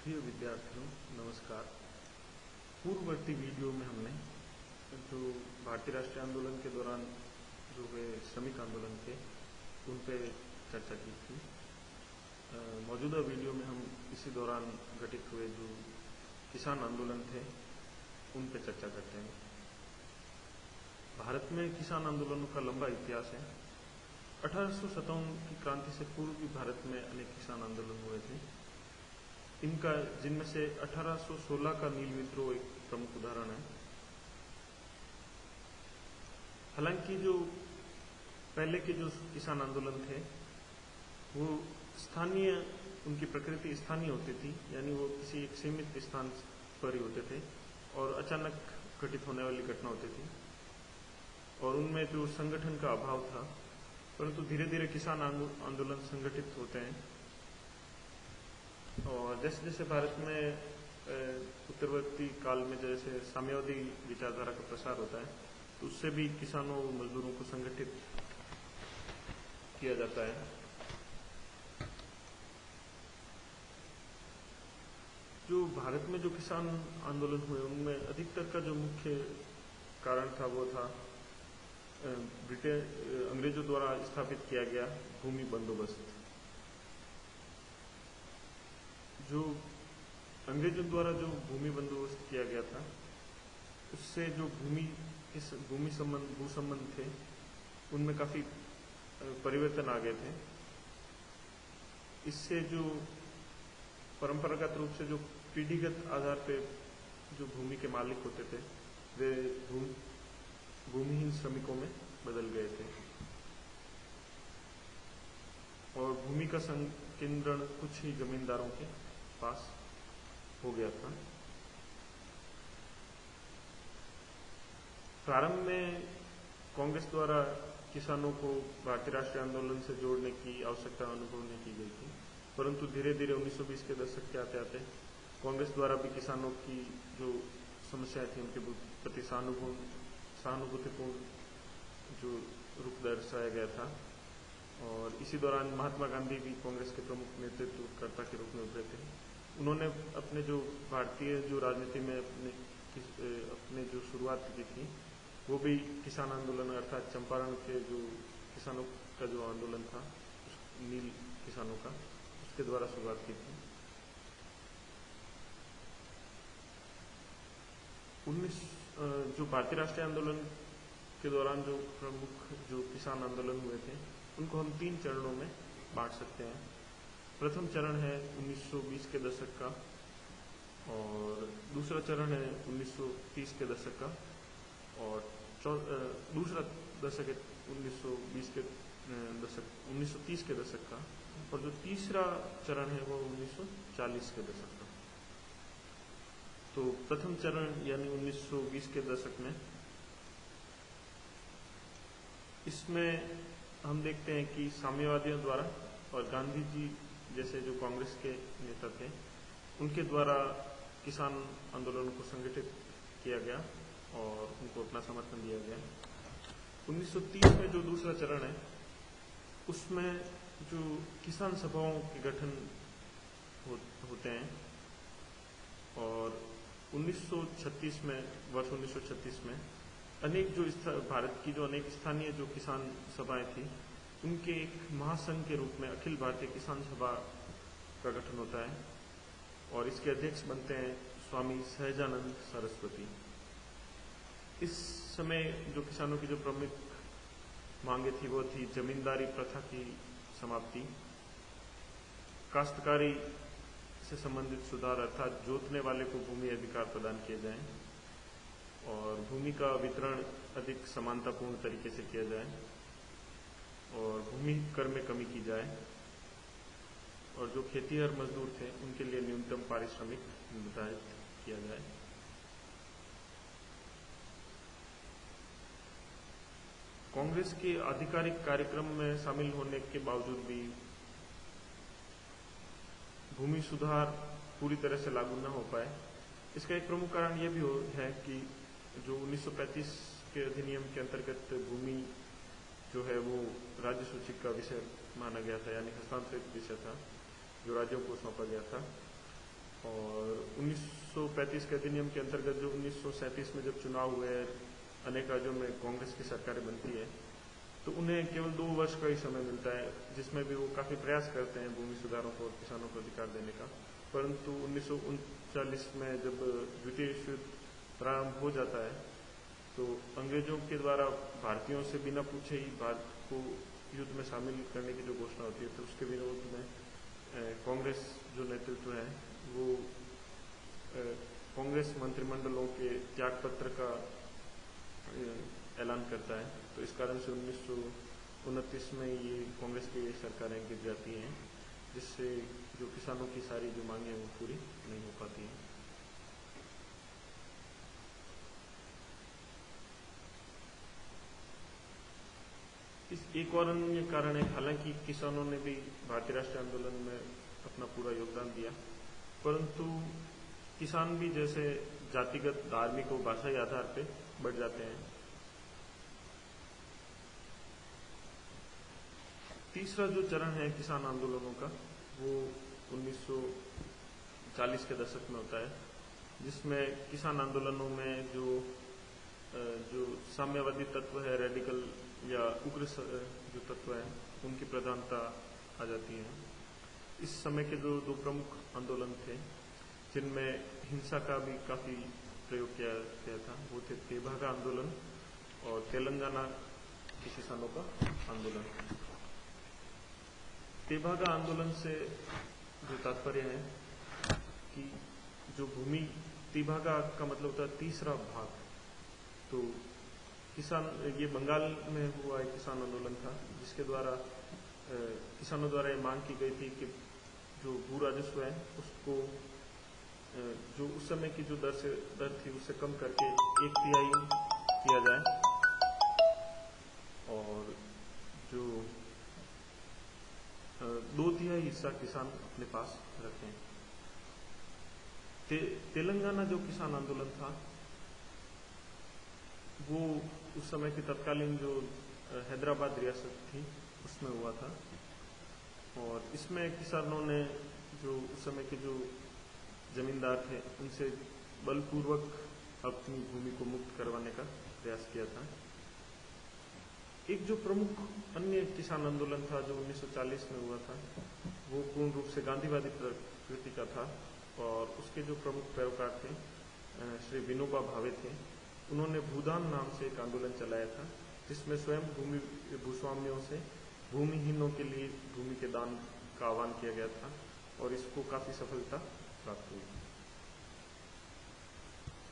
प्रिय विद्यार्थियों, नमस्कार। पूर्ववर्ती वीडियो में हमने जो भारतीय राष्ट्रीय आंदोलन के दौरान जो वे श्रमिक आंदोलन थे उन पे चर्चा की थी। मौजूदा वीडियो में हम इसी दौरान घटित हुए जो किसान आंदोलन थे उन पे चर्चा करते हैं। भारत में किसान आंदोलनों का लंबा इतिहास है। 1857 की क्रांति से पूर्व भी भारत में अनेक किसान आंदोलन हुए थे। इनका जिनमें से 1816 का नील विद्रोह एक प्रमुख उदाहरण है। हालांकि जो पहले के जो किसान आंदोलन थे वो स्थानीय, उनकी प्रकृति स्थानीय होती थी, यानी वो किसी एक सीमित स्थान पर ही होते थे और अचानक घटित होने वाली घटना होती थी और उनमें जो संगठन का अभाव था। परंतु धीरे धीरे किसान आंदोलन संगठित होते हैं और जैसे जैसे भारत में उत्तरवर्ती काल में जैसे साम्यवादी विचारधारा का प्रसार होता है तो उससे भी किसानों और मजदूरों को संगठित किया जाता है। जो भारत में जो किसान आंदोलन हुए उनमें अधिकतर का जो मुख्य कारण था वो था अंग्रेजों द्वारा स्थापित किया गया भूमि बंदोबस्त। जो अंग्रेजों द्वारा जो भूमि बंदोबस्त किया गया था उससे जो भू संबंध थे उनमें काफी परिवर्तन आ गए थे। इससे जो परंपरागत रूप से जो पीढ़ीगत आधार पे जो भूमि के मालिक होते थे वे भूमिहीन श्रमिकों में बदल गए थे और भूमि का संकेंद्रण कुछ ही जमींदारों के पास हो गया था। प्रारंभ में कांग्रेस द्वारा किसानों को भारतीय राष्ट्रीय आंदोलन से जोड़ने की आवश्यकता अनुभव नहीं की गई थी, परंतु धीरे धीरे 1920 के दशक के आते आते कांग्रेस द्वारा भी किसानों की जो समस्याएं थी उनके प्रति सहानुभूतिपूर्ण जो रुख दर्शाया गया था। और इसी दौरान महात्मा गांधी भी कांग्रेस के प्रमुख नेतृत्वकर्ता के रूप में उभरे थे। उन्होंने अपने जो भारतीय जो राजनीति में अपने जो शुरुआत की थी वो भी किसान आंदोलन अर्थात चंपारण के जो किसानों का जो आंदोलन था नील किसानों का, उसके द्वारा शुरुआत की थी। 19 जो भारतीय राष्ट्रीय आंदोलन के दौरान जो प्रमुख जो किसान आंदोलन हुए थे उनको हम 3 चरणों में बांट सकते हैं। प्रथम चरण है 1920 के दशक का और दूसरा चरण है 1930 के दशक का और दूसरा दशक है 1920 के दशक 1930 के दशक का और जो तीसरा चरण है वो 1940 के दशक का। तो प्रथम चरण यानी 1920 के दशक में इसमें हम देखते हैं कि साम्यवादियों द्वारा और गांधी जी जैसे जो कांग्रेस के नेता थे उनके द्वारा किसान आंदोलन को संगठित किया गया और उनको अपना समर्थन दिया गया। 1930 में जो दूसरा चरण है उसमें जो किसान सभाओं के गठन होते हैं और 1936 में वर्ष 1936 में अनेक जो भारत की जो अनेक स्थानीय जो किसान सभाएं थी उनके एक महासंघ के रूप में अखिल भारतीय किसान सभा का गठन होता है और इसके अध्यक्ष बनते हैं स्वामी सहजानंद सरस्वती। इस समय जो किसानों की जो प्रमुख मांगे थी वो थी जमींदारी प्रथा की समाप्ति, काश्तकारी से संबंधित सुधार अर्थात जोतने वाले को भूमि अधिकार प्रदान किए जाएं और भूमि का वितरण अधिक समानतापूर्ण तरीके से किया जाए और भूमि कर में कमी की जाए और जो खेतीहर मजदूर थे उनके लिए न्यूनतम पारिश्रमिक निर्धारित किया जाए। कांग्रेस के आधिकारिक कार्यक्रम में शामिल होने के बावजूद भी भूमि सुधार पूरी तरह से लागू न हो पाए। इसका एक प्रमुख कारण यह भी है कि जो 1935 के अधिनियम के अंतर्गत भूमि जो है वो राज्य सूची का विषय माना गया था, यानी हस्तांतरित विषय था जो राज्यों को सौंपा गया था और 1935 के अधिनियम के अंतर्गत जो 1937 में जब चुनाव हुए, अनेक राज्यों में कांग्रेस की सरकारें बनती है, तो उन्हें केवल 2 वर्ष का ही समय मिलता है, जिसमें भी वो काफ़ी प्रयास करते हैं भूमि सुधारों को और किसानों को अधिकार देने का। परंतु 1939 में जब द्वितीय विश्व युद्ध प्रारंभ हो जाता है, तो अंग्रेजों के द्वारा भारतीयों से बिना पूछे ही भारत को युद्ध में शामिल करने की जो घोषणा होती है, तो उसके विरोध में कांग्रेस जो नेतृत्व है वो कांग्रेस मंत्रिमंडलों के त्यागपत्र का ऐलान करता है। तो इस कारण से 1929 में ये कांग्रेस की सरकारें गिर जाती हैं, जिससे जो किसानों की सारी जो मांगे हैं वो पूरी नहीं हो पाती हैं। इस एक और अन्य कारण है, हालांकि किसानों ने भी भारतीय राष्ट्रीय आंदोलन में अपना पूरा योगदान दिया, परंतु किसान भी जैसे जातिगत, धार्मिक और भाषाई आधार पर बढ़ जाते हैं। तीसरा जो चरण है किसान आंदोलनों का, वो 1940 के दशक में होता है, जिसमें किसान आंदोलनों में जो साम्यवादी तत्व है, रेडिकल या उग्र जो तत्व है, उनकी प्रधानता आ जाती है। इस समय के जो 2 प्रमुख आंदोलन थे, जिनमें हिंसा का भी काफ़ी प्रयोग किया गया था, वो थे तेभागा आंदोलन और तेलंगाना के किसानों का आंदोलन। तेभागा आंदोलन से जो तात्पर्य है कि जो भूमि, तेभागा का मतलब होता है तीसरा भाग। तो किसान, ये बंगाल में हुआ एक किसान आंदोलन था, जिसके द्वारा किसानों द्वारा ये मांग की गई थी कि जो भू राजस्व है उसको जो उस समय की जो दर थी उससे कम करके 1/3 किया जाए और जो 2/3 हिस्सा किसान अपने पास रखें। तेलंगाना जो किसान आंदोलन था वो उस समय की तत्कालीन जो हैदराबाद रियासत थी उसमें हुआ था, और इसमें किसानों ने जो उस समय के जो जमींदार थे उनसे बलपूर्वक अपनी भूमि को मुक्त करवाने का प्रयास किया था। एक जो प्रमुख अन्य किसान आंदोलन था जो 1940 में हुआ था, वो पूर्ण रूप से गांधीवादी प्रकृति का था, और उसके जो प्रमुख पैरोकार थे श्री विनोबा भावे थे। उन्होंने भूदान नाम से एक आंदोलन चलाया था, जिसमें स्वयं भूस्वामियों से भूमिहीनों के लिए भूमि के दान का आह्वान किया गया था, और इसको काफ़ी सफलता